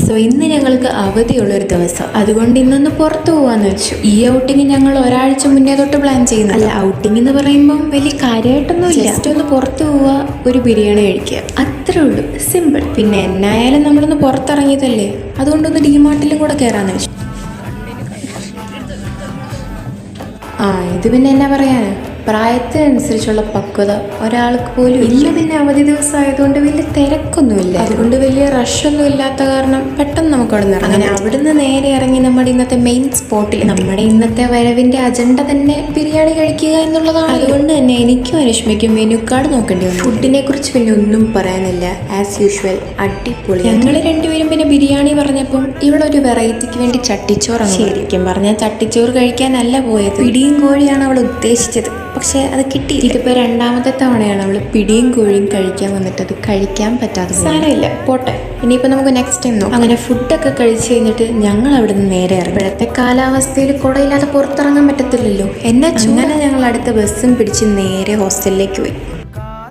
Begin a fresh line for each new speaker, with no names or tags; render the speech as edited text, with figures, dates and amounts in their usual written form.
So ഇന്ന് ഞങ്ങൾക്ക് അവധിയുള്ളൊരു ദിവസം, അതുകൊണ്ട് ഇന്നൊന്ന് പുറത്തു പോകാന്ന് വെച്ചു. ഈ ഔട്ടിങ് ഞങ്ങൾ ഒരാഴ്ച മുന്നേ തൊട്ട് പ്ലാൻ ചെയ്യുന്നില്ല. ഔട്ടിങ് എന്ന് പറയുമ്പം വലിയ കാര്യമായിട്ടൊന്നും ഇല്ല, ജസ്റ്റ് ഒന്ന് പുറത്തു പോവുക, ഒരു ബിരിയാണി കഴിക്കുക, അത്രേ ഉള്ളൂ, സിമ്പിൾ. പിന്നെ എന്നായാലും നമ്മളൊന്ന് പുറത്തിറങ്ങിയതല്ലേ, അതുകൊണ്ടൊന്ന് ഡിമാർട്ടിലും കൂടെ കയറാന്ന് വെച്ചു. ഇത് പിന്നെ എന്നാ പറയാനാ, പ്രായത്തിനനുസരിച്ചുള്ള പക്വത ഒരാൾക്ക് പോലും ഇല്ല. പിന്നെ അവധി ദിവസം ആയതുകൊണ്ട് വലിയ തിരക്കൊന്നുമില്ല, അതുകൊണ്ട് വലിയ റഷൊന്നും ഇല്ലാത്ത കാരണം പെട്ടെന്ന് നമുക്ക് അവിടെ നിന്ന് ഇറങ്ങാം. അങ്ങനെ അവിടുന്ന് നേരെ ഇറങ്ങി നമ്മുടെ ഇന്നത്തെ മെയിൻ സ്പോട്ടിൽ. നമ്മുടെ ഇന്നത്തെ വരവിന്റെ അജണ്ട തന്നെ ബിരിയാണി കഴിക്കുക എന്നുള്ളതാണ്. അതുകൊണ്ട് തന്നെ എനിക്കും രശ്മിക്കും മെനു കാർഡ് നോക്കേണ്ടി വന്നു. ഫുഡിനെ കുറിച്ച് പിന്നെ ഒന്നും പറയാനില്ല, ആസ് യൂഷ്വൽ അടിപൊളി. ഞങ്ങൾ രണ്ടുപേരും പിന്നെ ബിരിയാണി പറഞ്ഞപ്പം ഇവിടെ ഒരു വെറൈറ്റിക്ക് വേണ്ടി ചട്ടിച്ചോറ്. ശരിക്കും പറഞ്ഞാൽ ചട്ടിച്ചോറ് കഴിക്കാനല്ല പോയത്, പിടിയും കോഴിയാണ് അവൾ ഉദ്ദേശിച്ചത്. പക്ഷെ അത് കിട്ടി. ഇതിപ്പോൾ രണ്ടാമത്തെ തവണയാണ് അവൾ പിടിയും കോഴിയും കഴിക്കാൻ വന്നിട്ട് അത് കഴിക്കാൻ പറ്റാതെ. സാരമില്ല, പോട്ടെ, ഇനിയിപ്പോൾ നമുക്ക് നെക്സ്റ്റ് ടൈം നോക്കാം. അങ്ങനെ ഫുഡൊക്കെ കഴിച്ച് കഴിഞ്ഞിട്ട് ഞങ്ങൾ അവിടെ നിന്ന് നേരെ ഇറങ്ങി. ഇപ്പോഴത്തെ കാലാവസ്ഥയിൽ കുടയില്ലാതെ പുറത്തിറങ്ങാൻ പറ്റത്തില്ലല്ലോ. അങ്ങനെ ഞങ്ങൾ അടുത്ത ബസ്സും പിടിച്ച് നേരെ ഹോസ്റ്റലിലേക്ക് പോയി.